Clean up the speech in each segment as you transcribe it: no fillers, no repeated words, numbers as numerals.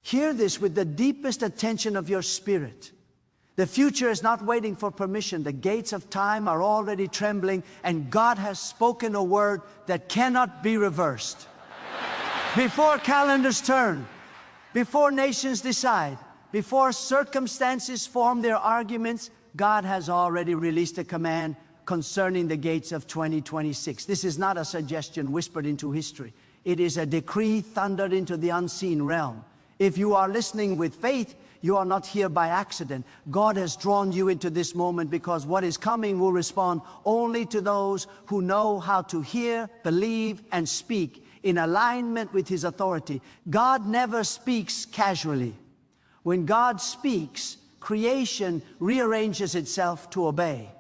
Hear this with the deepest attention of your spirit. The future is not waiting for permission. The gates of time are already trembling, and God has spoken a word that cannot be reversed. Before calendars turn, before nations decide, before circumstances form their arguments, God has already released a command concerning the gates of 2026. This is not a suggestion whispered into history. It is a decree thundered into the unseen realm. If you are listening with faith, you are not here by accident. God has drawn you into this moment because what is coming will respond only to those who know how to hear, believe, and speak in alignment with His authority. God never speaks casually. When God speaks, creation rearranges itself to obey.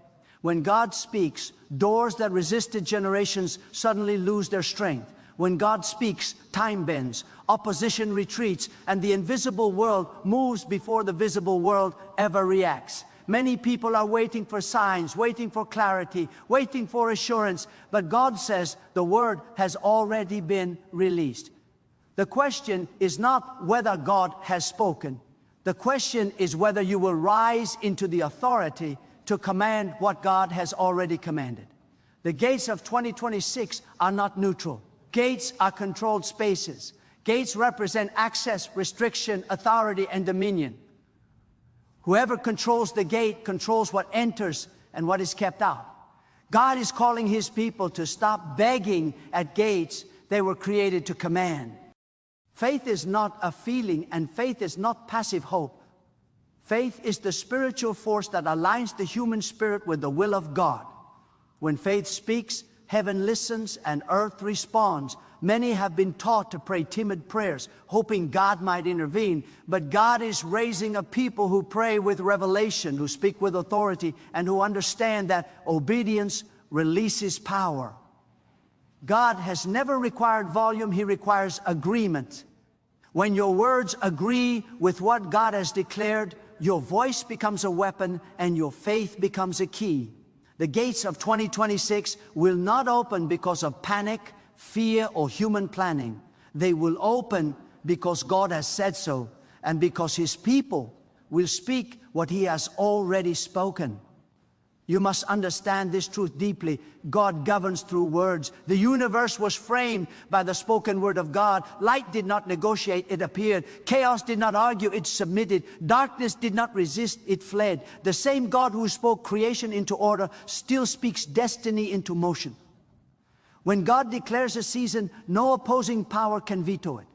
When God speaks, doors that resisted generations suddenly lose their strength. When God speaks, time bends, opposition retreats, and the invisible world moves before the visible world ever reacts. Many people are waiting for signs, waiting for clarity, waiting for assurance, but God says the word has already been released. The question is not whether God has spoken. The question is whether you will rise into the authority to command what God has already commanded. The gates of 2026 are not neutral. Gates are controlled spaces. Gates represent access, restriction, authority, and dominion. Whoever controls the gate controls what enters and what is kept out. God is calling His people to stop begging at gates they were created to command. Faith is not a feeling, and faith is not passive hope. Faith is the spiritual force that aligns the human spirit with the will of God. When faith speaks, heaven listens and earth responds. Many have been taught to pray timid prayers, hoping God might intervene. But God is raising a people who pray with revelation, who speak with authority, and who understand that obedience releases power. God has never required volume, He requires agreement. When your words agree with what God has declared, your voice becomes a weapon and your faith becomes a key. The gates of 2026 will not open because of panic, fear, or human planning. They will open because God has said so, and because His people will speak what He has already spoken. You must understand this truth deeply. God governs through words. The universe was framed by the spoken word of God. Light did not negotiate, it appeared. Chaos did not argue, it submitted. Darkness did not resist, it fled. The same God who spoke creation into order still speaks destiny into motion. When God declares a season, no opposing power can veto it.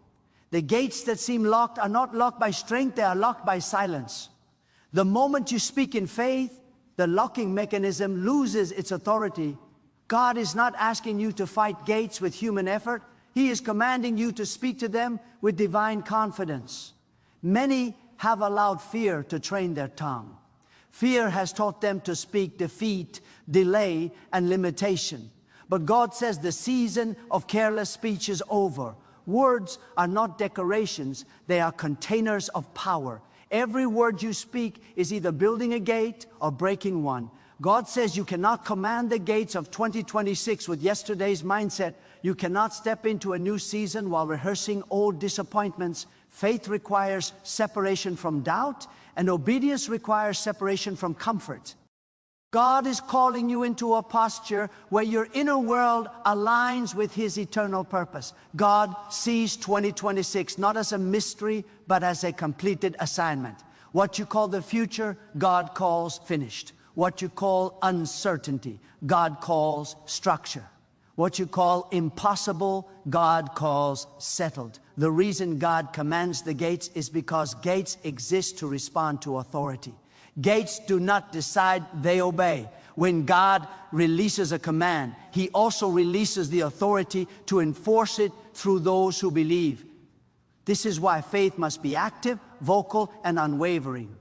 The gates that seem locked are not locked by strength, they are locked by silence. The moment you speak in faith, the locking mechanism loses its authority. God is not asking you to fight gates with human effort. He is commanding you to speak to them with divine confidence. Many have allowed fear to train their tongue. Fear has taught them to speak defeat, delay, and limitation. But God says the season of careless speech is over. Words are not decorations, they are containers of power. Every word you speak is either building a gate or breaking one. God says you cannot command the gates of 2026 with yesterday's mindset. You cannot step into a new season while rehearsing old disappointments. Faith requires separation from doubt, and obedience requires separation from comfort. God is calling you into a posture where your inner world aligns with His eternal purpose. God sees 2026 not as a mystery, but as a completed assignment. What you call the future, God calls finished. What you call uncertainty, God calls structure. What you call impossible, God calls settled. The reason God commands the gates is because gates exist to respond to authority. Gates do not decide, they obey. When God releases a command, He also releases the authority to enforce it through those who believe. This is why faith must be active, vocal, and unwavering.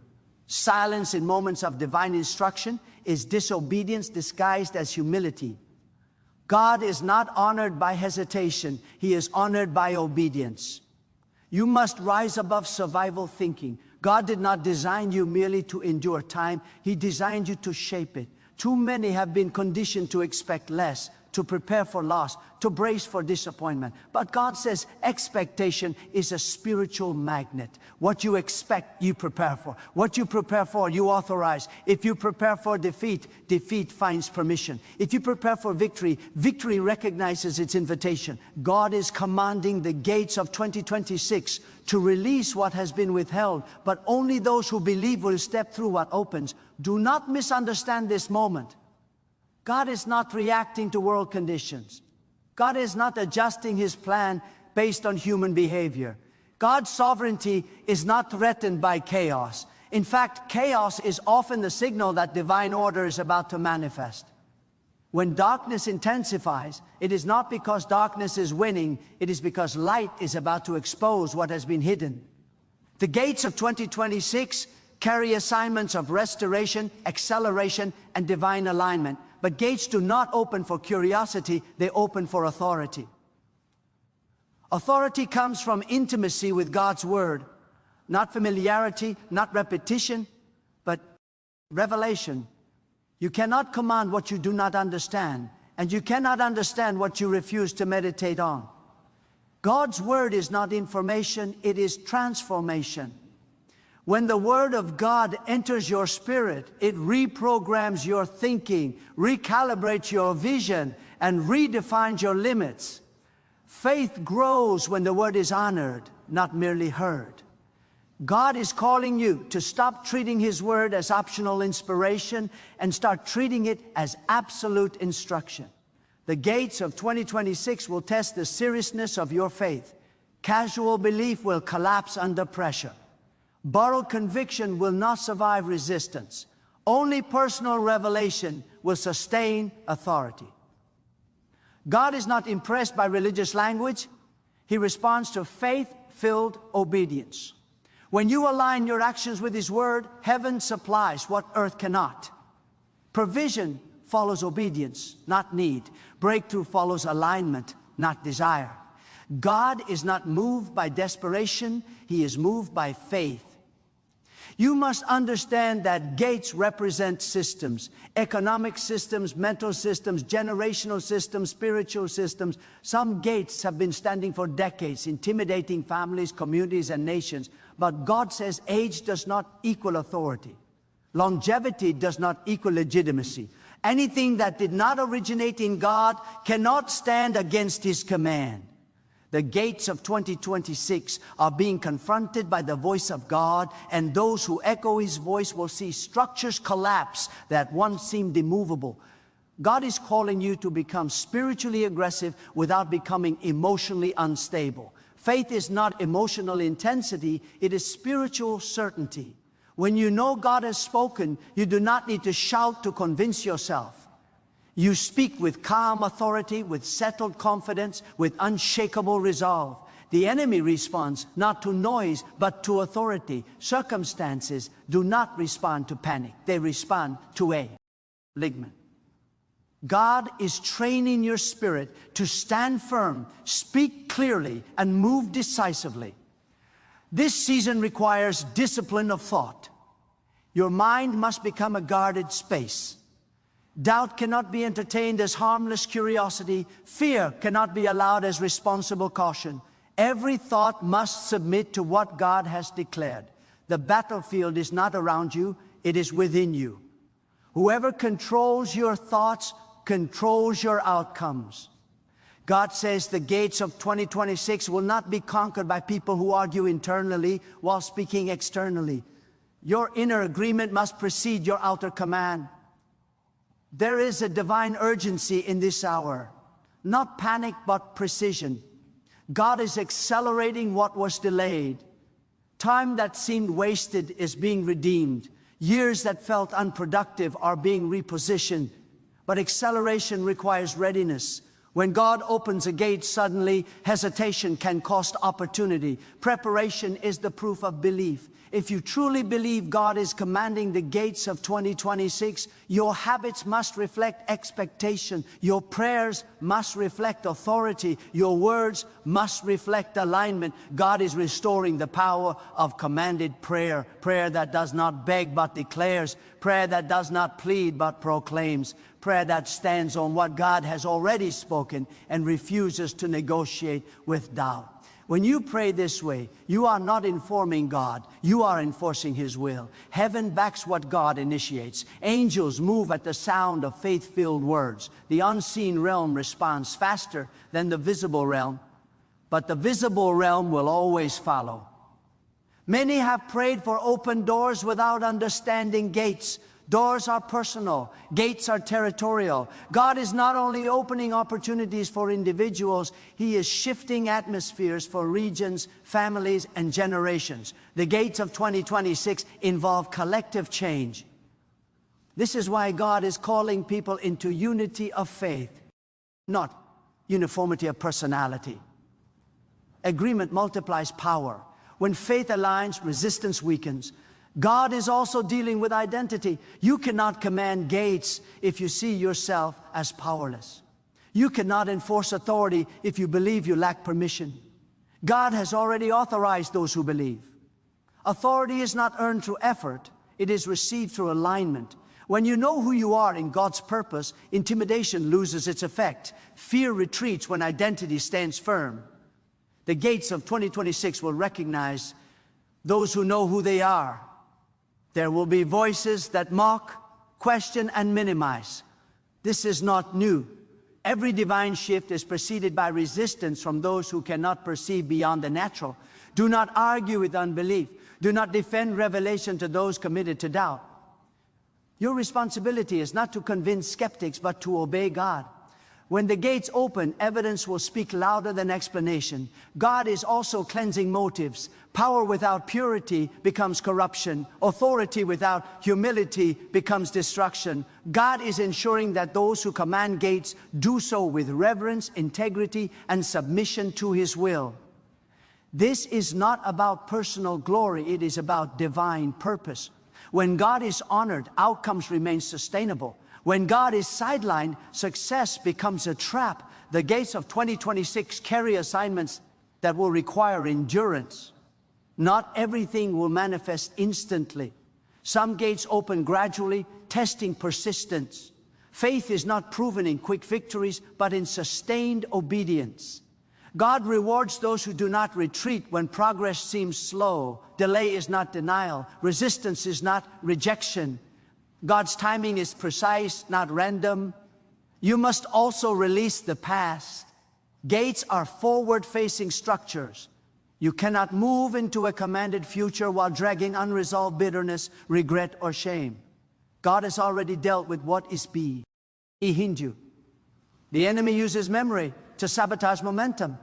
Silence in moments of divine instruction is disobedience disguised as humility. God is not honored by hesitation, He is honored by obedience. You must rise above survival thinking. God did not design you merely to endure time, He designed you to shape it. Too many have been conditioned to expect less, to prepare for loss, to brace for disappointment. But God says expectation is a spiritual magnet. What you expect, you prepare for. What you prepare for, you authorize. If you prepare for defeat, defeat finds permission. If you prepare for victory, victory recognizes its invitation. God is commanding the gates of 2026 to release what has been withheld, but only those who believe will step through what opens. Do not misunderstand this moment. God is not reacting to world conditions. God is not adjusting His plan based on human behavior. God's sovereignty is not threatened by chaos. In fact, chaos is often the signal that divine order is about to manifest. When darkness intensifies, it is not because darkness is winning, it is because light is about to expose what has been hidden. The gates of 2026 carry assignments of restoration, acceleration, and divine alignment. But gates do not open for curiosity, they open for authority. Authority comes from intimacy with God's Word, not familiarity, not repetition, but revelation. You cannot command what you do not understand, and you cannot understand what you refuse to meditate on. God's Word is not information, it is transformation. When the Word of God enters your spirit, it reprograms your thinking, recalibrates your vision, and redefines your limits. Faith grows when the Word is honored, not merely heard. God is calling you to stop treating His Word as optional inspiration and start treating it as absolute instruction. The gates of 2026 will test the seriousness of your faith. Casual belief will collapse under pressure. Borrowed conviction will not survive resistance. Only personal revelation will sustain authority. God is not impressed by religious language. He responds to faith-filled obedience. When you align your actions with His Word, heaven supplies what earth cannot. Provision follows obedience, not need. Breakthrough follows alignment, not desire. God is not moved by desperation. He is moved by faith. You must understand that gates represent systems, economic systems, mental systems, generational systems, spiritual systems. Some gates have been standing for decades, intimidating families, communities, and nations. But God says age does not equal authority. Longevity does not equal legitimacy. Anything that did not originate in God cannot stand against His command. The gates of 2026 are being confronted by the voice of God, and those who echo His voice will see structures collapse that once seemed immovable. God is calling you to become spiritually aggressive without becoming emotionally unstable. Faith is not emotional intensity, it is spiritual certainty. When you know God has spoken, you do not need to shout to convince yourself. You speak with calm authority, with settled confidence, with unshakable resolve. The enemy responds not to noise, but to authority. Circumstances do not respond to panic. They respond to a ligament. God is training your spirit to stand firm, speak clearly, and move decisively. This season requires discipline of thought. Your mind must become a guarded space. Doubt cannot be entertained as harmless curiosity. Fear cannot be allowed as responsible caution. Every thought must submit to what God has declared. The battlefield is not around you, it is within you. Whoever controls your thoughts controls your outcomes. God says the gates of 2026 will not be conquered by people who argue internally while speaking externally. Your inner agreement must precede your outer command. There is a divine urgency in this hour, not panic but precision. God is accelerating what was delayed. Time that seemed wasted is being redeemed. Years that felt unproductive are being repositioned. But acceleration requires readiness. When God opens a gate suddenly, hesitation can cost opportunity. Preparation is the proof of belief. If you truly believe God is commanding the gates of 2026, your habits must reflect expectation. Your prayers must reflect authority. Your words must reflect alignment. God is restoring the power of commanded prayer. Prayer that does not beg but declares. prayer that does not plead but proclaims, prayer that stands on what God has already spoken and refuses to negotiate with doubt. When you pray this way, you are not informing God, you are enforcing His will. Heaven backs what God initiates. Angels move at the sound of faith-filled words. The unseen realm responds faster than the visible realm, but the visible realm will always follow. Many have prayed for open doors without understanding gates. Doors are personal, gates are territorial. God is not only opening opportunities for individuals, He is shifting atmospheres for regions, families, and generations. The gates of 2026 involve collective change. This is why God is calling people into unity of faith, not uniformity of personality. Agreement multiplies power. When faith aligns, resistance weakens. God is also dealing with identity. You cannot command gates if you see yourself as powerless. You cannot enforce authority if you believe you lack permission. God has already authorized those who believe. Authority is not earned through effort. It is received through alignment. When you know who you are in God's purpose, intimidation loses its effect. Fear retreats when identity stands firm. The gates of 2026 will recognize those who know who they are. There will be voices that mock, question, and minimize. This is not new. Every divine shift is preceded by resistance from those who cannot perceive beyond the natural. Do not argue with unbelief. Do not defend revelation to those committed to doubt. Your responsibility is not to convince skeptics, but to obey God. When the gates open, evidence will speak louder than explanation. God is also cleansing motives. Power without purity becomes corruption. Authority without humility becomes destruction. God is ensuring that those who command gates do so with reverence, integrity, and submission to His will. This is not about personal glory, it is about divine purpose. When God is honored, outcomes remain sustainable. When God is sidelined, success becomes a trap. The gates of 2026 carry assignments that will require endurance. Not everything will manifest instantly. Some gates open gradually, testing persistence. Faith is not proven in quick victories, but in sustained obedience. God rewards those who do not retreat when progress seems slow. Delay is not denial. Resistance is not rejection. God's timing is precise, not random. You must also release the past. Gates are forward-facing structures. You cannot move into a commanded future while dragging unresolved bitterness, regret, or shame. God has already dealt with what is be. He hindered you. The enemy uses memory to sabotage momentum.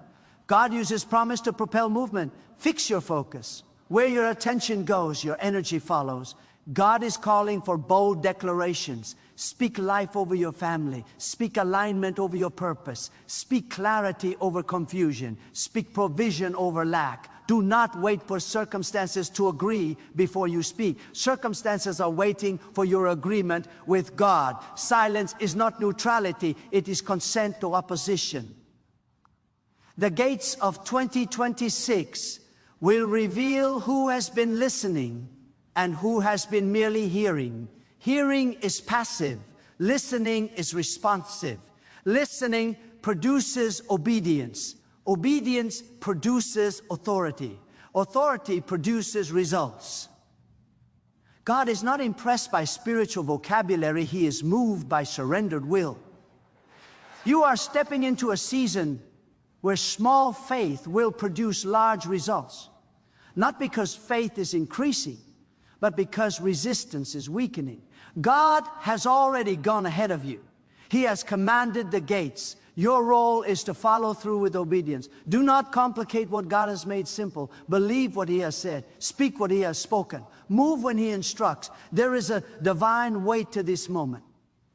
God uses promise to propel movement. Fix your focus. Where your attention goes, your energy follows. God is calling for bold declarations. Speak life over your family. Speak alignment over your purpose. Speak clarity over confusion. Speak provision over lack. Do not wait for circumstances to agree before you speak. Circumstances are waiting for your agreement with God. Silence is not neutrality. It is consent to opposition. The gates of 2026 will reveal who has been listening and who has been merely hearing. Hearing is passive. Listening is responsive. Listening produces obedience. Obedience produces authority. Authority produces results. God is not impressed by spiritual vocabulary. He is moved by surrendered will. You are stepping into a season where small faith will produce large results. Not because faith is increasing, but because resistance is weakening. God has already gone ahead of you. He has commanded the gates. Your role is to follow through with obedience. Do not complicate what God has made simple. Believe what He has said. Speak what He has spoken. Move when He instructs. There is a divine weight to this moment.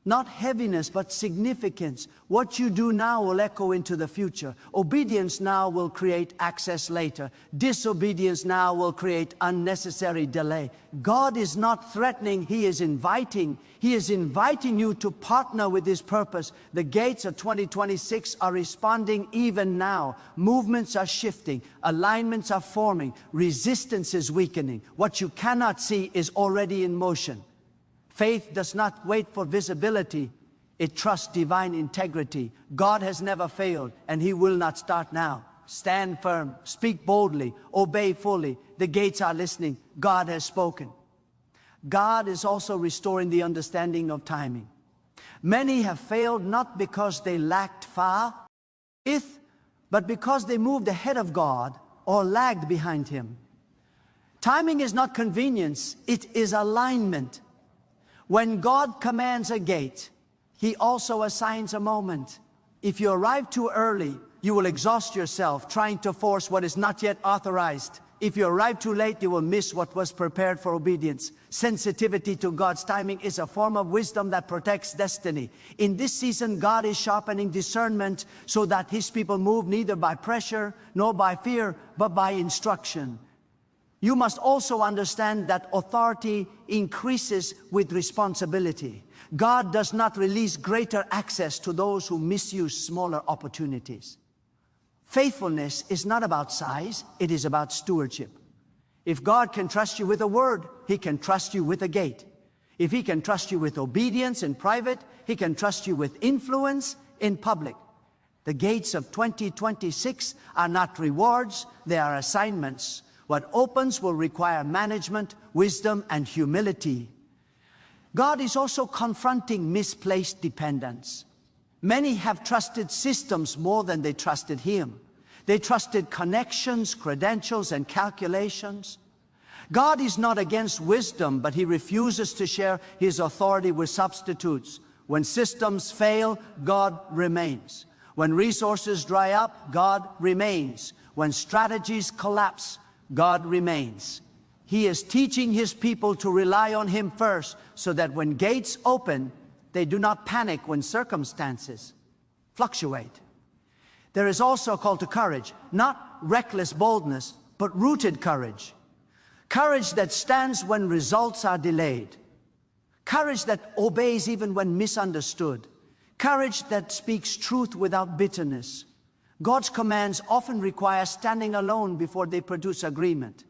Not heaviness, but significance. What you do now will echo into the future. Obedience now will create access later. Disobedience now will create unnecessary delay. God is not threatening, He is inviting. He is inviting you to partner with His purpose. The gates of 2026 are responding even now. Movements are shifting. Alignments are forming. Resistance is weakening. What you cannot see is already in motion. Faith does not wait for visibility. It trusts divine integrity. God has never failed, and He will not start now. Stand firm, speak boldly, obey fully. The gates are listening. God has spoken. God is also restoring the understanding of timing. Many have failed not because they lacked faith, but because they moved ahead of God or lagged behind Him. Timing is not convenience, it is alignment. When God commands a gate, He also assigns a moment. If you arrive too early, you will exhaust yourself trying to force what is not yet authorized. If you arrive too late, you will miss what was prepared for obedience. Sensitivity to God's timing is a form of wisdom that protects destiny. In this season, God is sharpening discernment so that His people move neither by pressure nor by fear, but by instruction. You must also understand that authority increases with responsibility. God does not release greater access to those who misuse smaller opportunities. Faithfulness is not about size, it is about stewardship. If God can trust you with a word, He can trust you with a gate. If He can trust you with obedience in private, He can trust you with influence in public. The gates of 2026 are not rewards, they are assignments. What opens will require management, wisdom, and humility. God is also confronting misplaced dependence. Many have trusted systems more than they trusted Him. They trusted connections, credentials, and calculations. God is not against wisdom, but He refuses to share His authority with substitutes. When systems fail, God remains. When resources dry up, God remains. When strategies collapse, God remains. He is teaching His people to rely on Him first, so that when gates open, they do not panic when circumstances fluctuate. There is also a call to courage, not reckless boldness, but rooted courage. Courage that stands when results are delayed. Courage that obeys even when misunderstood. Courage that speaks truth without bitterness. God's commands often require standing alone before they produce agreement.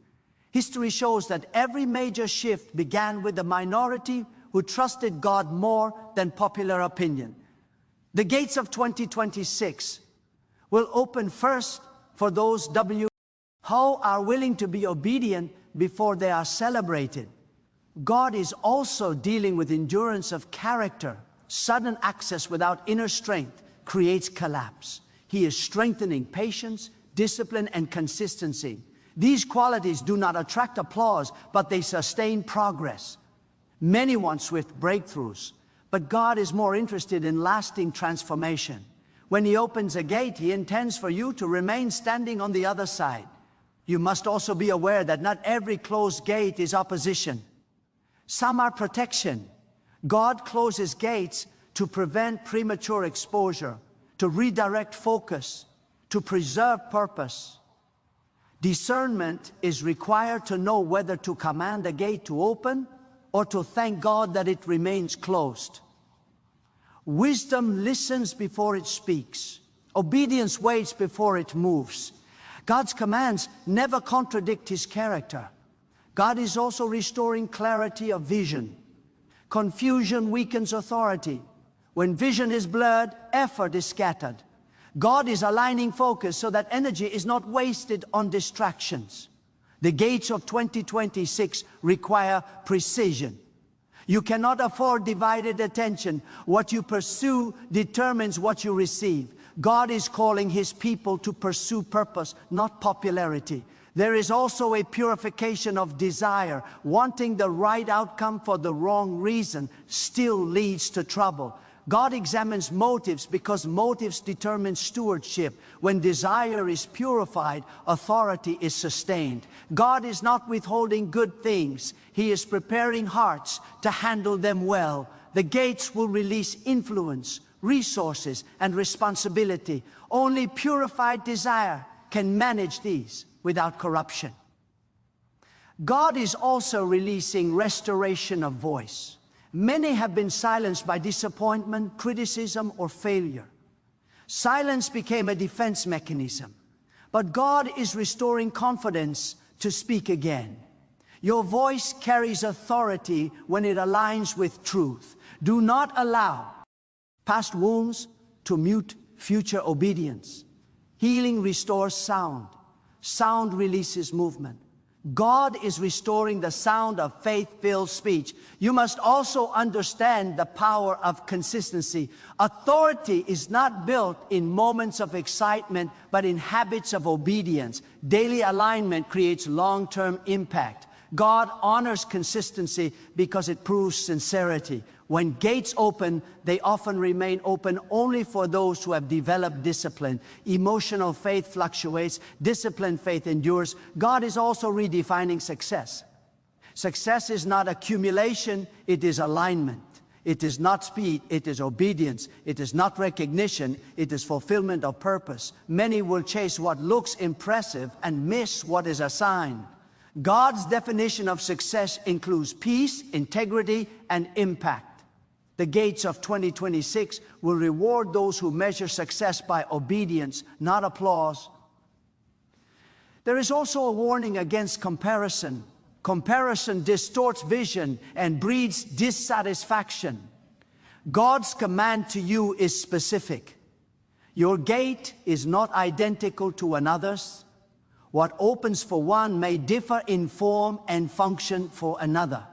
History shows that every major shift began with a minority who trusted God more than popular opinion. The gates of 2026 will open first for those who are willing to be obedient before they are celebrated. God is also dealing with endurance of character. Sudden access without inner strength creates collapse. He is strengthening patience, discipline, and consistency. These qualities do not attract applause, but they sustain progress. Many want swift breakthroughs, but God is more interested in lasting transformation. When He opens a gate, He intends for you to remain standing on the other side. You must also be aware that not every closed gate is opposition. Some are protection. God closes gates to prevent premature exposure, to redirect focus, to preserve purpose. Discernment is required to know whether to command a gate to open or to thank God that it remains closed. Wisdom listens before it speaks. Obedience waits before it moves. God's commands never contradict His character. God is also restoring clarity of vision. Confusion weakens authority. When vision is blurred, effort is scattered. God is aligning focus so that energy is not wasted on distractions. The gates of 2026 require precision. You cannot afford divided attention. What you pursue determines what you receive. God is calling His people to pursue purpose, not popularity. There is also a purification of desire. Wanting the right outcome for the wrong reason still leads to trouble. God examines motives because motives determine stewardship. When desire is purified, authority is sustained. God is not withholding good things. He is preparing hearts to handle them well. The gates will release influence, resources, and responsibility. Only purified desire can manage these without corruption. God is also releasing restoration of voice. Many have been silenced by disappointment, criticism, or failure. Silence became a defense mechanism. But God is restoring confidence to speak again. Your voice carries authority when it aligns with truth. Do not allow past wounds to mute future obedience. Healing restores sound. Sound releases movement. God is restoring the sound of faith-filled speech. You must also understand the power of consistency. Authority is not built in moments of excitement, but in habits of obedience. Daily alignment creates long-term impact. God honors consistency because it proves sincerity. When gates open, they often remain open only for those who have developed discipline. Emotional faith fluctuates, disciplined faith endures. God is also redefining success. Success is not accumulation, it is alignment. It is not speed, it is obedience. It is not recognition, it is fulfillment of purpose. Many will chase what looks impressive and miss what is assigned. God's definition of success includes peace, integrity, and impact. The gates of 2026 will reward those who measure success by obedience, not applause. There is also a warning against comparison. Comparison distorts vision and breeds dissatisfaction. God's command to you is specific. Your gate is not identical to another's. What opens for one may differ in form and function for another.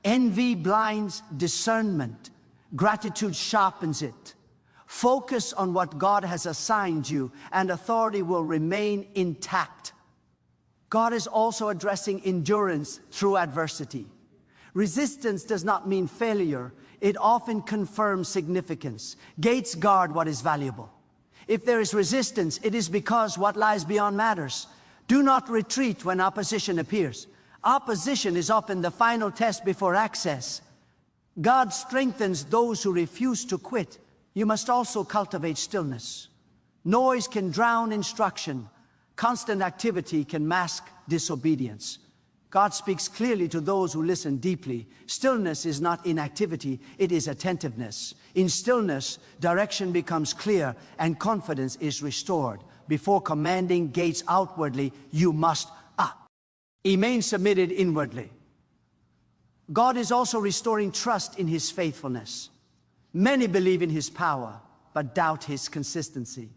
Envy blinds discernment. Gratitude sharpens it. Focus on what God has assigned you, and authority will remain intact. God is also addressing endurance through adversity. Resistance does not mean failure. It often confirms significance. Gates guard what is valuable. If there is resistance, it is because what lies beyond matters. Do not retreat when opposition appears. Opposition is often the final test before access. God strengthens those who refuse to quit. You must also cultivate stillness. Noise can drown instruction. Constant activity can mask disobedience. God speaks clearly to those who listen deeply. Stillness is not inactivity, it is attentiveness. In stillness, direction becomes clear and confidence is restored. Before commanding gates outwardly, you must remain submitted inwardly. God is also restoring trust in His faithfulness. Many believe in His power, but doubt His consistency.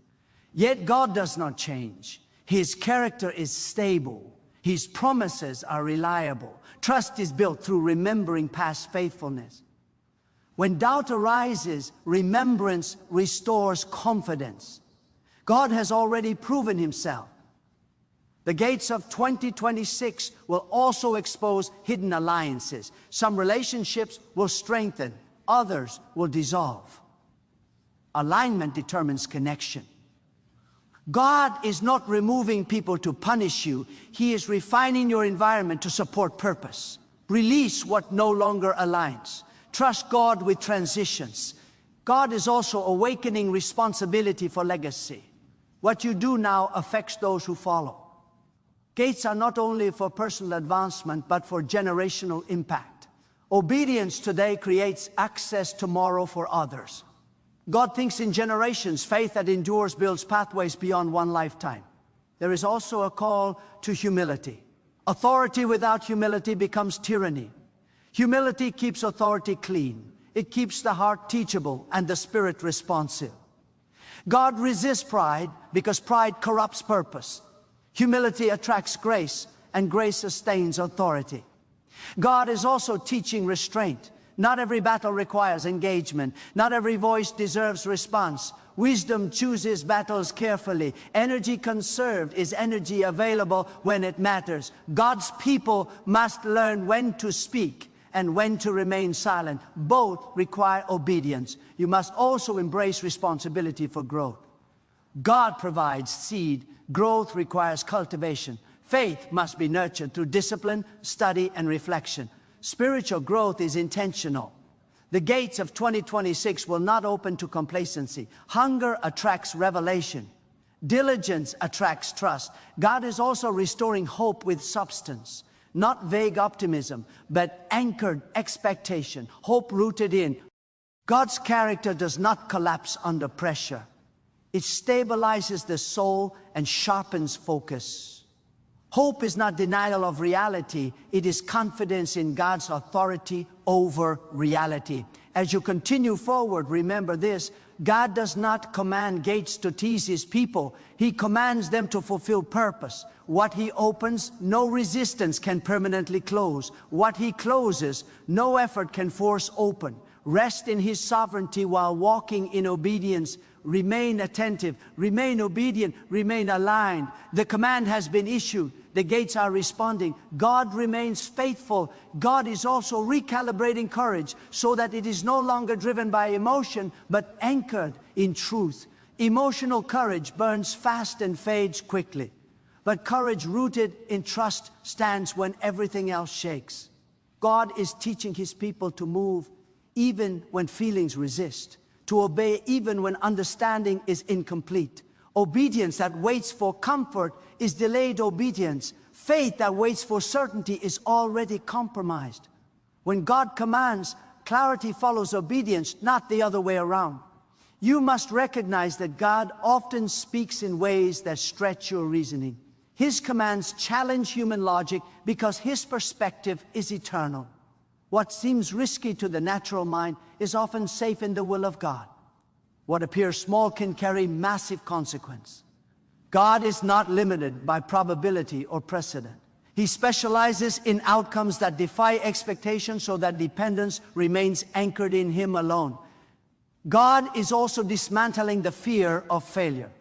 Yet God does not change. His character is stable. His promises are reliable. Trust is built through remembering past faithfulness. When doubt arises, remembrance restores confidence. God has already proven Himself. The gates of 2026 will also expose hidden alliances. Some relationships will strengthen, others will dissolve. Alignment determines connection. God is not removing people to punish you. He is refining your environment to support purpose. Release what no longer aligns. Trust God with transitions. God is also awakening responsibility for legacy. What you do now affects those who follow. Gates are not only for personal advancement, but for generational impact. Obedience today creates access tomorrow for others. God thinks in generations. Faith that endures builds pathways beyond one lifetime. There is also a call to humility. Authority without humility becomes tyranny. Humility keeps authority clean. It keeps the heart teachable and the spirit responsive. God resists pride because pride corrupts purpose. Humility attracts grace, and grace sustains authority. God is also teaching restraint. Not every battle requires engagement. Not every voice deserves response. Wisdom chooses battles carefully. Energy conserved is energy available when it matters. God's people must learn when to speak and when to remain silent. Both require obedience. You must also embrace responsibility for growth. God provides seed. Growth requires cultivation. Faith must be nurtured through discipline, study, and reflection. Spiritual growth is intentional. The gates of 2026 will not open to complacency. Hunger attracts revelation. Diligence attracts trust. God is also restoring hope with substance. Not vague optimism, but anchored expectation. Hope rooted in. God's character does not collapse under pressure. It stabilizes the soul and sharpens focus. Hope is not denial of reality. It is confidence in God's authority over reality. As you continue forward, remember this: God does not command gates to tease His people. He commands them to fulfill purpose. What He opens, no resistance can permanently close. What He closes, no effort can force open. Rest in His sovereignty while walking in obedience. Remain attentive, remain obedient, remain aligned. The command has been issued. The gates are responding. God remains faithful. God is also recalibrating courage so that it is no longer driven by emotion, but anchored in truth. Emotional courage burns fast and fades quickly. But courage rooted in trust stands when everything else shakes. God is teaching His people to move even when feelings resist, to obey even when understanding is incomplete. Obedience that waits for comfort is delayed obedience. Faith that waits for certainty is already compromised. When God commands, clarity follows obedience, not the other way around. You must recognize that God often speaks in ways that stretch your reasoning. His commands challenge human logic because His perspective is eternal. What seems risky to the natural mind is often safe in the will of God. What appears small can carry massive consequence. God is not limited by probability or precedent. He specializes in outcomes that defy expectation so that dependence remains anchored in Him alone. God is also dismantling the fear of failure.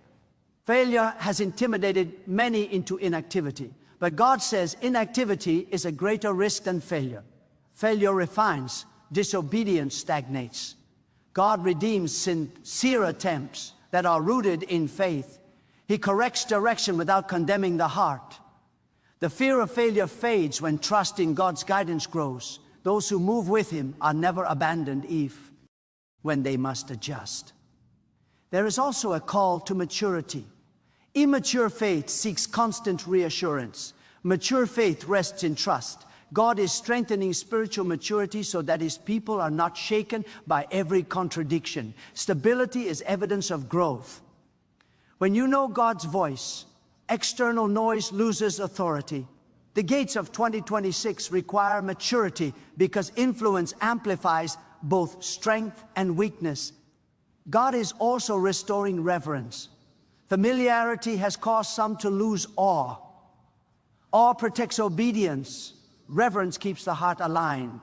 Failure has intimidated many into inactivity, but God says inactivity is a greater risk than failure. Failure refines, disobedience stagnates. God redeems sincere attempts that are rooted in faith. He corrects direction without condemning the heart. The fear of failure fades when trust in God's guidance grows. Those who move with Him are never abandoned when they must adjust. There is also a call to maturity. Immature faith seeks constant reassurance. Mature faith rests in trust. God is strengthening spiritual maturity so that His people are not shaken by every contradiction. Stability is evidence of growth. When you know God's voice, external noise loses authority. The gates of 2026 require maturity because influence amplifies both strength and weakness. God is also restoring reverence. Familiarity has caused some to lose awe. Awe protects obedience. Reverence keeps the heart aligned.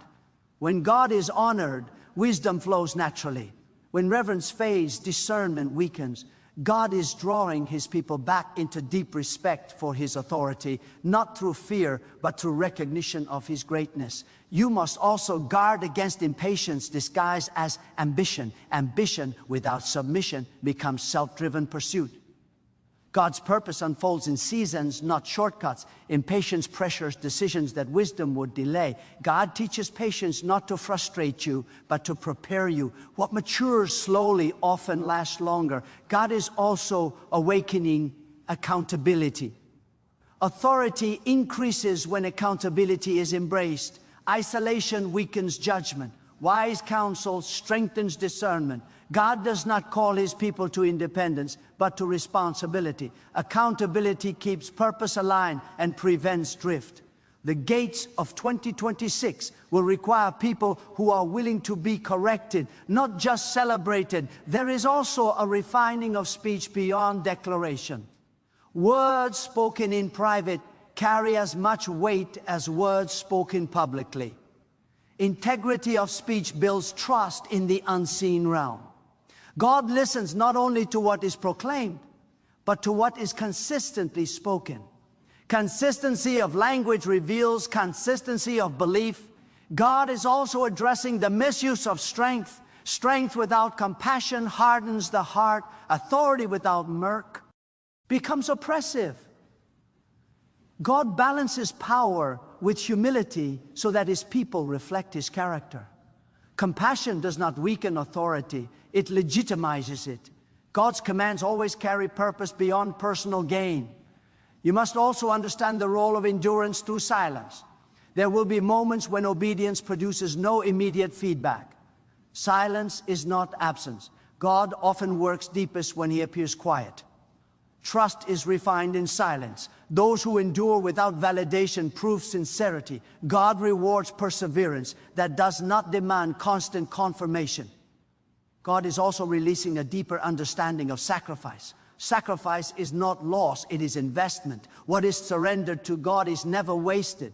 When God is honored, wisdom flows naturally. When reverence fades, discernment weakens. God is drawing His people back into deep respect for His authority, not through fear, but through recognition of His greatness. You must also guard against impatience disguised as ambition. Ambition without submission becomes self-driven pursuit. God's purpose unfolds in seasons, not shortcuts. Impatience pressures decisions that wisdom would delay. God teaches patience not to frustrate you, but to prepare you. What matures slowly often lasts longer. God is also awakening accountability. Authority increases when accountability is embraced. Isolation weakens judgment. Wise counsel strengthens discernment. God does not call His people to independence, but to responsibility. Accountability keeps purpose aligned and prevents drift. The gates of 2026 will require people who are willing to be corrected, not just celebrated. There is also a refining of speech beyond declaration. Words spoken in private carry as much weight as words spoken publicly. Integrity of speech builds trust in the unseen realm. God listens not only to what is proclaimed, but to what is consistently spoken. Consistency of language reveals consistency of belief. God is also addressing the misuse of strength. Strength without compassion hardens the heart. Authority without mirth becomes oppressive. God balances power with humility so that His people reflect His character. Compassion does not weaken authority, it legitimizes it. God's commands always carry purpose beyond personal gain. You must also understand the role of endurance through silence. There will be moments when obedience produces no immediate feedback. Silence is not absence. God often works deepest when He appears quiet. Trust is refined in silence. Those who endure without validation prove sincerity. God rewards perseverance that does not demand constant confirmation. God is also releasing a deeper understanding of sacrifice. Sacrifice is not loss, it is investment. What is surrendered to God is never wasted.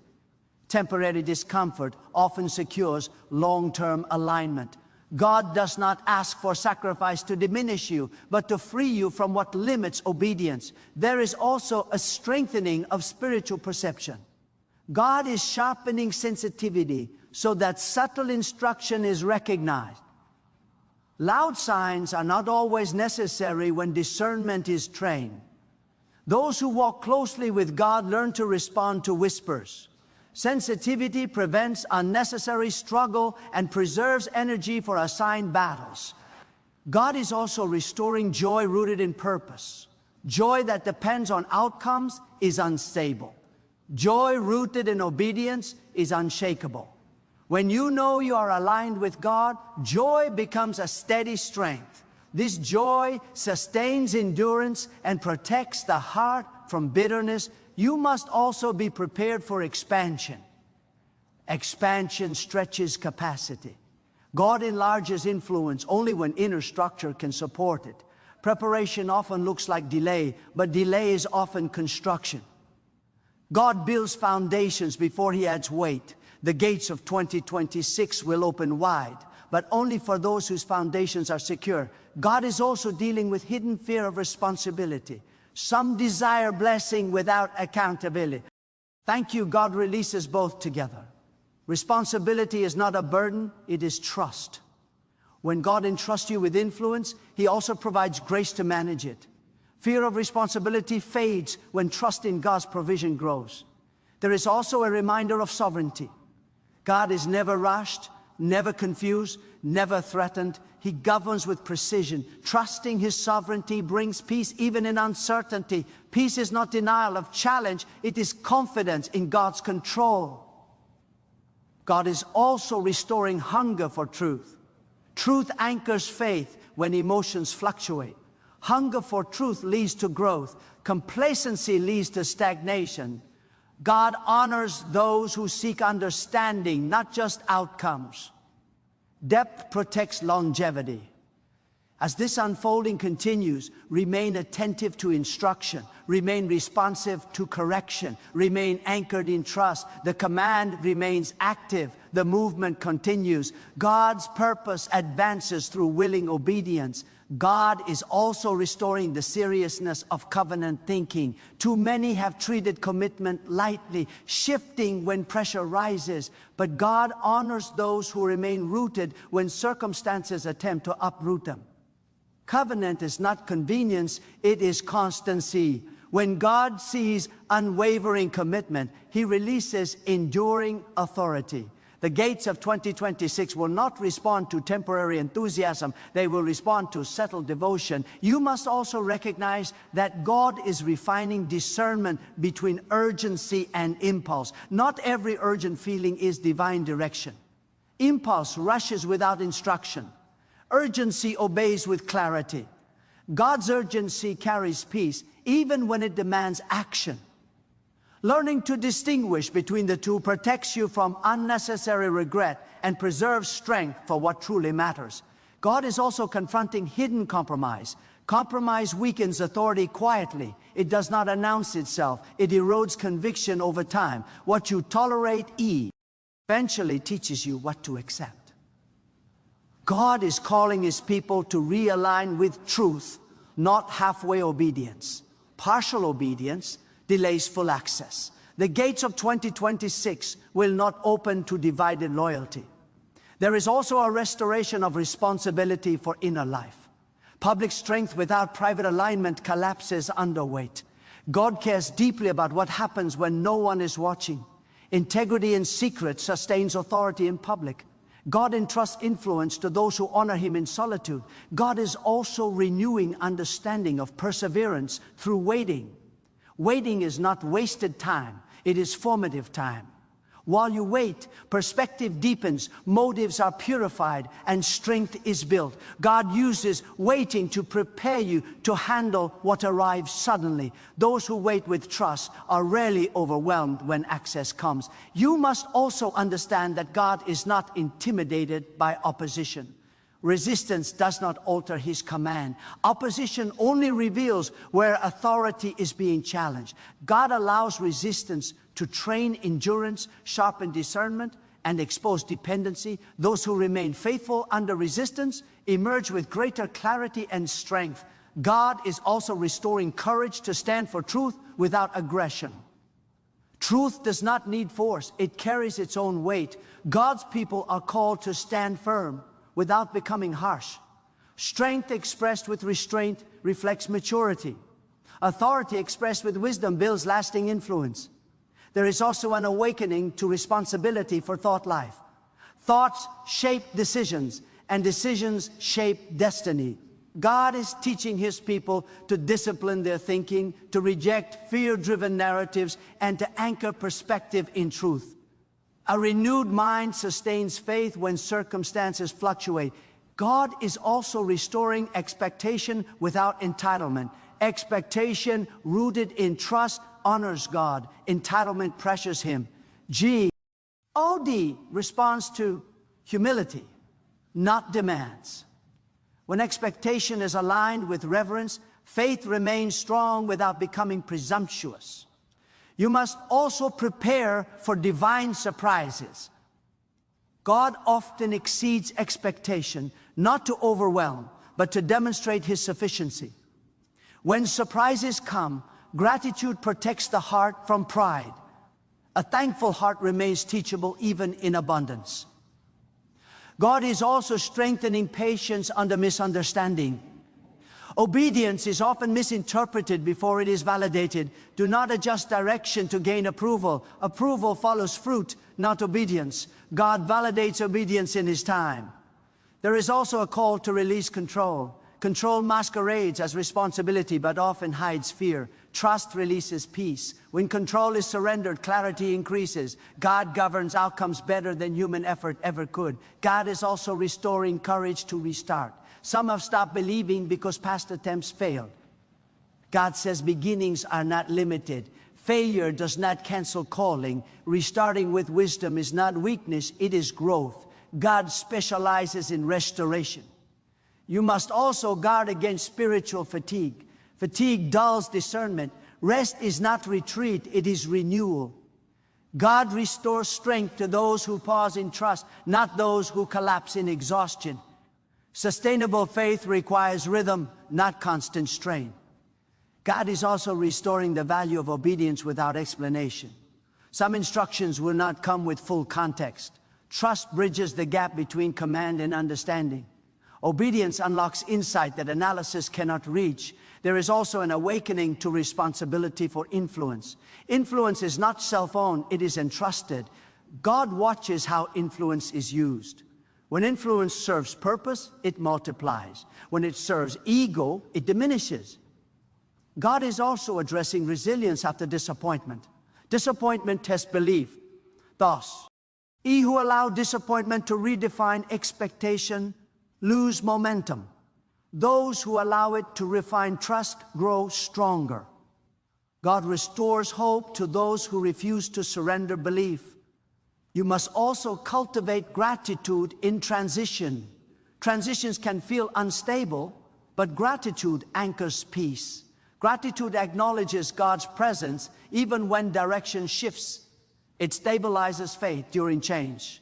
Temporary discomfort often secures long-term alignment. God does not ask for sacrifice to diminish you, but to free you from what limits obedience. There is also a strengthening of spiritual perception. God is sharpening sensitivity so that subtle instruction is recognized. Loud signs are not always necessary when discernment is trained. Those who walk closely with God learn to respond to whispers. Sensitivity prevents unnecessary struggle and preserves energy for assigned battles. God is also restoring joy rooted in purpose. Joy that depends on outcomes is unstable. Joy rooted in obedience is unshakable. When you know you are aligned with God, joy becomes a steady strength. This joy sustains endurance and protects the heart from bitterness. You must also be prepared for expansion. Expansion stretches capacity. God enlarges influence only when inner structure can support it. Preparation often looks like delay, but delay is often construction. God builds foundations before He adds weight. The gates of 2026 will open wide, but only for those whose foundations are secure. God is also dealing with hidden fear of responsibility. Some desire blessing without accountability. Thank you, God releases both together. Responsibility is not a burden, it is trust. When God entrusts you with influence, He also provides grace to manage it. Fear of responsibility fades when trust in God's provision grows. There is also a reminder of sovereignty. God is never rushed, never confused, never threatened. He governs with precision. Trusting His sovereignty brings peace even in uncertainty. Peace is not denial of challenge, it is confidence in God's control. God is also restoring hunger for truth. Truth anchors faith when emotions fluctuate. Hunger for truth leads to growth. Complacency leads to stagnation. God honors those who seek understanding, not just outcomes. Depth protects longevity. As this unfolding continues, remain attentive to instruction, remain responsive to correction, remain anchored in trust. The command remains active, the movement continues. God's purpose advances through willing obedience. God is also restoring the seriousness of covenant thinking. Too many have treated commitment lightly, shifting when pressure rises. But God honors those who remain rooted when circumstances attempt to uproot them. Covenant is not convenience, it is constancy. When God sees unwavering commitment, He releases enduring authority. The gates of 2026 will not respond to temporary enthusiasm. They will respond to settled devotion. You must also recognize that God is refining discernment between urgency and impulse. Not every urgent feeling is divine direction. Impulse rushes without instruction. Urgency obeys with clarity. God's urgency carries peace, even when it demands action. Learning to distinguish between the two protects you from unnecessary regret and preserves strength for what truly matters. God is also confronting hidden compromise. Compromise weakens authority quietly. It does not announce itself. It erodes conviction over time. What you tolerate eventually teaches you what to accept. God is calling His people to realign with truth, not halfway obedience. Partial obedience delays full access. The gates of 2026 will not open to divided loyalty. There is also a restoration of responsibility for inner life. Public strength without private alignment collapses under weight. God cares deeply about what happens when no one is watching. Integrity in secret sustains authority in public. God entrusts influence to those who honor Him in solitude. God is also renewing understanding of perseverance through waiting. Waiting is not wasted time, it is formative time. While you wait, perspective deepens, motives are purified, and strength is built. God uses waiting to prepare you to handle what arrives suddenly. Those who wait with trust are rarely overwhelmed when access comes. You must also understand that God is not intimidated by opposition. Resistance does not alter his command. Opposition only reveals where authority is being challenged. God allows resistance to train endurance, sharpen discernment, and expose dependency. Those who remain faithful under resistance emerge with greater clarity and strength. God is also restoring courage to stand for truth without aggression. Truth does not need force. It carries its own weight. God's people are called to stand firm without becoming harsh. Strength expressed with restraint reflects maturity. Authority expressed with wisdom builds lasting influence. There is also an awakening to responsibility for thought life. Thoughts shape decisions, and decisions shape destiny. God is teaching his people to discipline their thinking, to reject fear-driven narratives, and to anchor perspective in truth. A renewed mind sustains faith when circumstances fluctuate. God is also restoring expectation without entitlement. Expectation rooted in trust honors God. Entitlement pressures him. OD responds to humility, not demands. When expectation is aligned with reverence, faith remains strong without becoming presumptuous. You must also prepare for divine surprises. God often exceeds expectation, not to overwhelm, but to demonstrate his sufficiency. When surprises come, gratitude protects the heart from pride. A thankful heart remains teachable even in abundance. God is also strengthening patience under misunderstanding. Obedience is often misinterpreted before it is validated. Do not adjust direction to gain approval. Approval follows fruit, not obedience. God validates obedience in his time. There is also a call to release control. Control masquerades as responsibility but often hides fear. Trust releases peace. When control is surrendered, clarity increases. God governs outcomes better than human effort ever could. God is also restoring courage to restart. Some have stopped believing because past attempts failed. God says beginnings are not limited. Failure does not cancel calling. Restarting with wisdom is not weakness, it is growth. God specializes in restoration. You must also guard against spiritual fatigue. Fatigue dulls discernment. Rest is not retreat, it is renewal. God restores strength to those who pause in trust, not those who collapse in exhaustion. Sustainable faith requires rhythm, not constant strain. God is also restoring the value of obedience without explanation. Some instructions will not come with full context. Trust bridges the gap between command and understanding. Obedience unlocks insight that analysis cannot reach. There is also an awakening to responsibility for influence. Influence is not self-owned, it is entrusted. God watches how influence is used. When influence serves purpose, it multiplies. When it serves ego, it diminishes. God is also addressing resilience after disappointment. Disappointment tests belief. Thus, ye who allow disappointment to redefine expectation lose momentum. Those who allow it to refine trust grow stronger. God restores hope to those who refuse to surrender belief. You must also cultivate gratitude in transition. Transitions can feel unstable, but gratitude anchors peace. Gratitude acknowledges God's presence even when direction shifts. It stabilizes faith during change.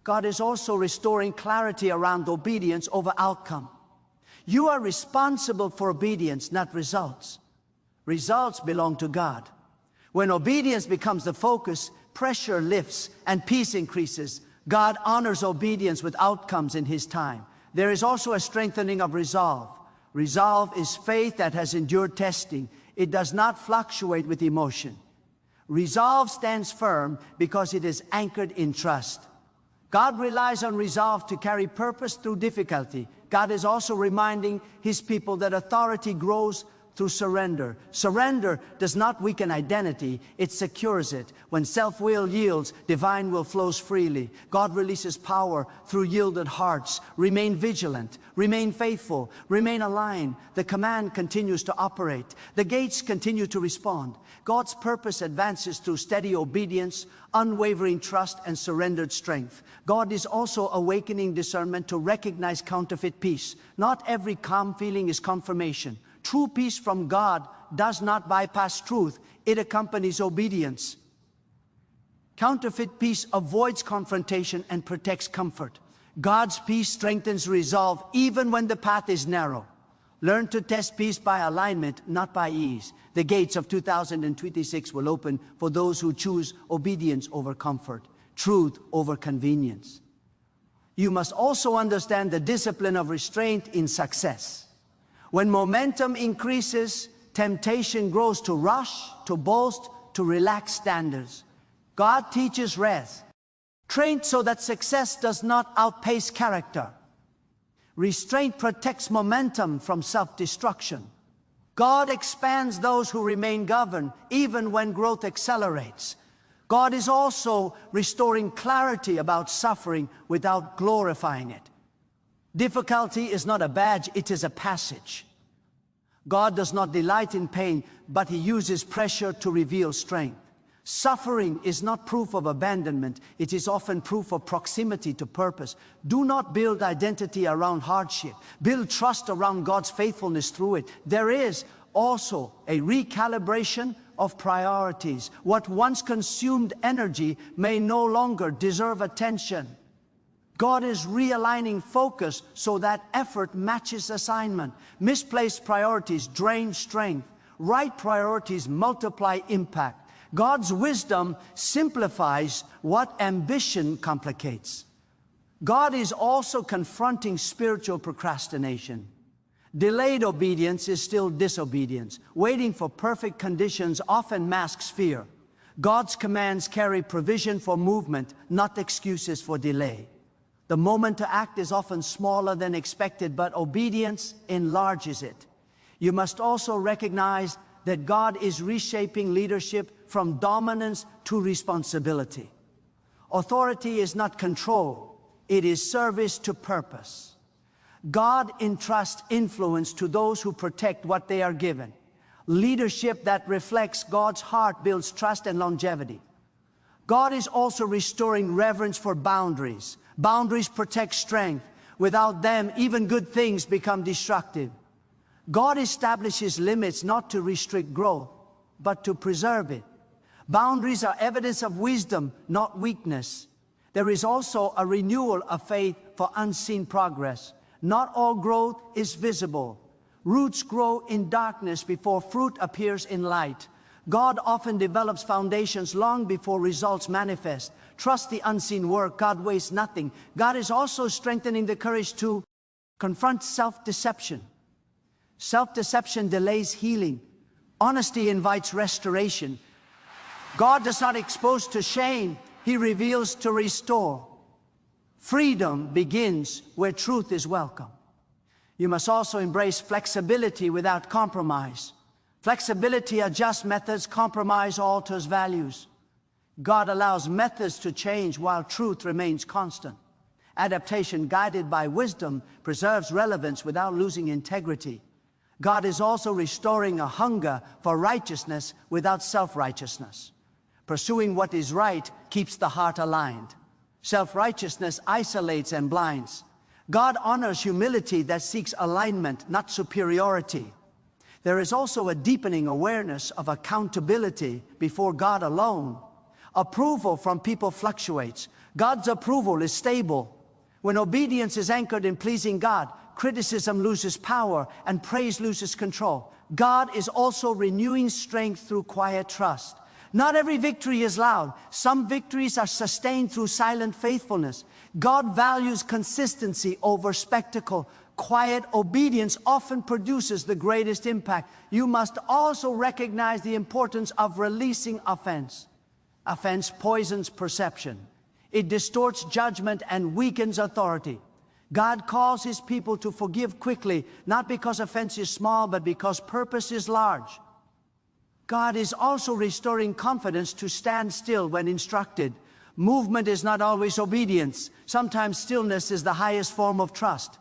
God is also restoring clarity around obedience over outcome. You are responsible for obedience, not results. Results belong to God. When obedience becomes the focus, pressure lifts and peace increases. God honors obedience with outcomes in his time. There is also a strengthening of resolve. Resolve is faith that has endured testing. It does not fluctuate with emotion. Resolve stands firm because it is anchored in trust. God relies on resolve to carry purpose through difficulty. God is also reminding his people that authority grows through surrender. Surrender does not weaken identity, it secures it. When self-will yields, divine will flows freely. God releases power through yielded hearts. Remain vigilant, remain faithful, remain aligned. The command continues to operate. The gates continue to respond. God's purpose advances through steady obedience, unwavering trust, and surrendered strength. God is also awakening discernment to recognize counterfeit peace. Not every calm feeling is confirmation. True peace from God does not bypass truth. It accompanies obedience. Counterfeit peace avoids confrontation and protects comfort. God's peace strengthens resolve even when the path is narrow. Learn to test peace by alignment, not by ease. The gates of 2026 will open for those who choose obedience over comfort, truth over convenience. You must also understand the discipline of restraint in success. When momentum increases, temptation grows to rush, to boast, to relax standards. God teaches rest. Train so that success does not outpace character. Restraint protects momentum from self-destruction. God expands those who remain governed, even when growth accelerates. God is also restoring clarity about suffering without glorifying it. Difficulty is not a badge, it is a passage. God does not delight in pain, but He uses pressure to reveal strength. Suffering is not proof of abandonment, it is often proof of proximity to purpose. Do not build identity around hardship. Build trust around God's faithfulness through it. There is also a recalibration of priorities. What once consumed energy may no longer deserve attention. God is realigning focus so that effort matches assignment. Misplaced priorities drain strength. Right priorities multiply impact. God's wisdom simplifies what ambition complicates. God is also confronting spiritual procrastination. Delayed obedience is still disobedience. Waiting for perfect conditions often masks fear. God's commands carry provision for movement, not excuses for delay. The moment to act is often smaller than expected, but obedience enlarges it. You must also recognize that God is reshaping leadership from dominance to responsibility. Authority is not control, it is service to purpose. God entrusts influence to those who protect what they are given. Leadership that reflects God's heart builds trust and longevity. God is also restoring reverence for boundaries. Boundaries protect strength. Without them, even good things become destructive. God establishes limits not to restrict growth, but to preserve it. Boundaries are evidence of wisdom, not weakness. There is also a renewal of faith for unseen progress. Not all growth is visible. Roots grow in darkness before fruit appears in light. God often develops foundations long before results manifest. Trust the unseen work. God wastes nothing. God is also strengthening the courage to confront self-deception. Self-deception delays healing. Honesty invites restoration. God does not expose to shame. He reveals to restore. Freedom begins where truth is welcome. You must also embrace flexibility without compromise. Flexibility adjusts methods, compromise alters values. God allows methods to change while truth remains constant. Adaptation guided by wisdom preserves relevance without losing integrity. God is also restoring a hunger for righteousness without self-righteousness. Pursuing what is right keeps the heart aligned. Self-righteousness isolates and blinds. God honors humility that seeks alignment, not superiority. There is also a deepening awareness of accountability before God alone. Approval from people fluctuates. God's approval is stable. When obedience is anchored in pleasing God, criticism loses power and praise loses control. God is also renewing strength through quiet trust. Not every victory is loud. Some victories are sustained through silent faithfulness. God values consistency over spectacle. Quiet obedience often produces the greatest impact. You must also recognize the importance of releasing offense. Offense poisons perception. It distorts judgment and weakens authority. God calls His people to forgive quickly, not because offense is small, but because purpose is large. God is also restoring confidence to stand still when instructed. Movement is not always obedience. Sometimes stillness is the highest form of trust.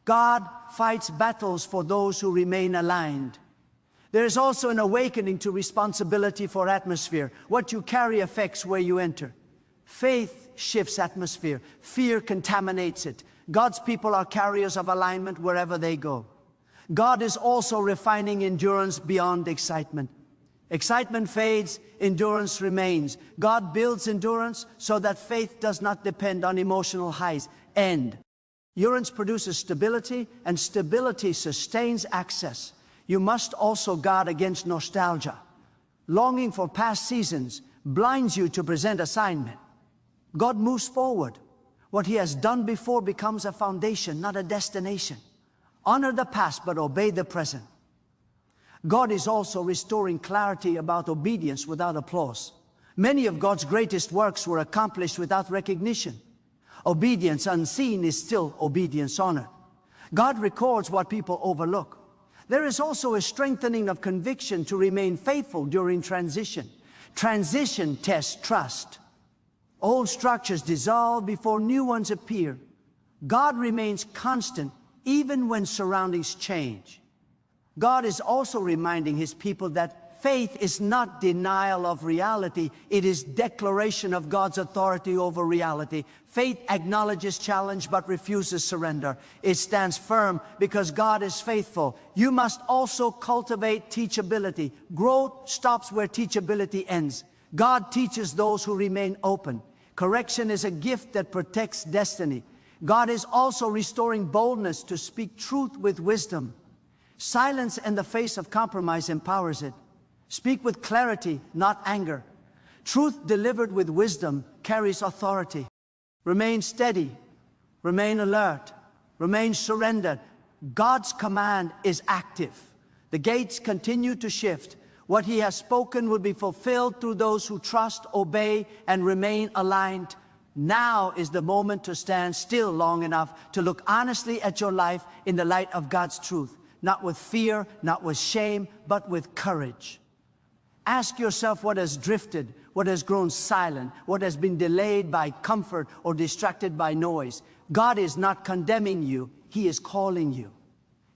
God fights battles for those who remain aligned. There is also an awakening to responsibility for atmosphere. What you carry affects where you enter. Faith shifts atmosphere. Fear contaminates it. God's people are carriers of alignment wherever they go. God is also refining endurance beyond excitement. Excitement fades, endurance remains. God builds endurance so that faith does not depend on emotional highs. Endurance produces stability, and stability sustains access. You must also guard against nostalgia. Longing for past seasons blinds you to present assignment. God moves forward. What He has done before becomes a foundation, not a destination. Honor the past, but obey the present. God is also restoring clarity about obedience without applause. Many of God's greatest works were accomplished without recognition. Obedience unseen is still obedience honored. God records what people overlook. There is also a strengthening of conviction to remain faithful during transition. Transition tests trust. Old structures dissolve before new ones appear. God remains constant even when surroundings change. God is also reminding His people that faith is not denial of reality, it is declaration of God's authority over reality. Faith acknowledges challenge but refuses surrender. It stands firm because God is faithful. You must also cultivate teachability. Growth stops where teachability ends. God teaches those who remain open. Correction is a gift that protects destiny. God is also restoring boldness to speak truth with wisdom. Silence in the face of compromise empowers it. Speak with clarity, not anger. Truth delivered with wisdom carries authority. Remain steady, remain alert, remain surrendered. God's command is active. The gates continue to shift. What He has spoken will be fulfilled through those who trust, obey, and remain aligned. Now is the moment to stand still long enough to look honestly at your life in the light of God's truth. Not with fear, not with shame, but with courage. Ask yourself what has drifted, what has grown silent, what has been delayed by comfort or distracted by noise. God is not condemning you, He is calling you.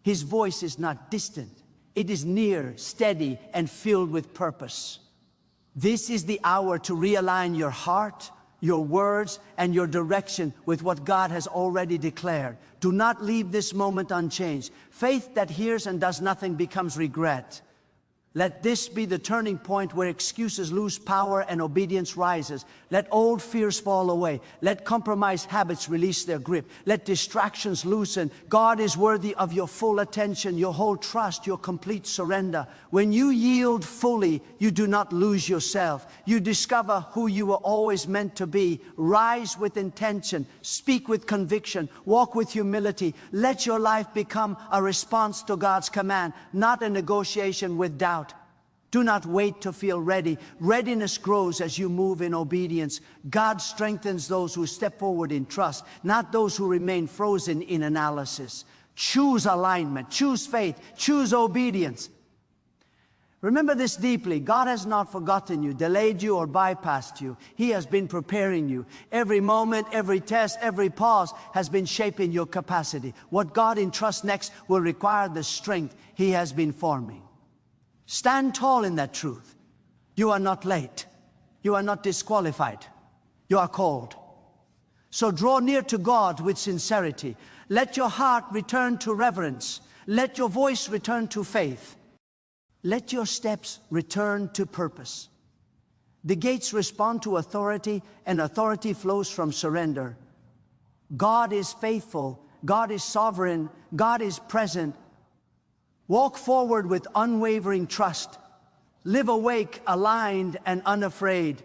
His voice is not distant. It is near, steady, and filled with purpose. This is the hour to realign your heart, your words, and your direction with what God has already declared. Do not leave this moment unchanged. Faith that hears and does nothing becomes regret. Let this be the turning point where excuses lose power and obedience rises. Let old fears fall away. Let compromised habits release their grip. Let distractions loosen. God is worthy of your full attention, your whole trust, your complete surrender. When you yield fully, you do not lose yourself. You discover who you were always meant to be. Rise with intention. Speak with conviction. Walk with humility. Let your life become a response to God's command, not a negotiation with doubt. Do not wait to feel ready. Readiness grows as you move in obedience. God strengthens those who step forward in trust, not those who remain frozen in analysis. Choose alignment, choose faith, choose obedience. Remember this deeply. God has not forgotten you, delayed you, or bypassed you. He has been preparing you. Every moment, every test, every pause has been shaping your capacity. What God entrusts next will require the strength He has been forming. Stand tall in that truth. You are not late. You are not disqualified. You are called. So draw near to God with sincerity. Let your heart return to reverence. Let your voice return to faith. Let your steps return to purpose. The gates respond to authority, and authority flows from surrender. God is faithful. God is sovereign. God is present. Walk forward with unwavering trust. Live awake, aligned, and unafraid.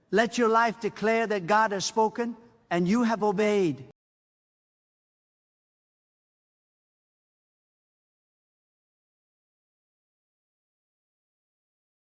Let your life declare that God has spoken and you have obeyed.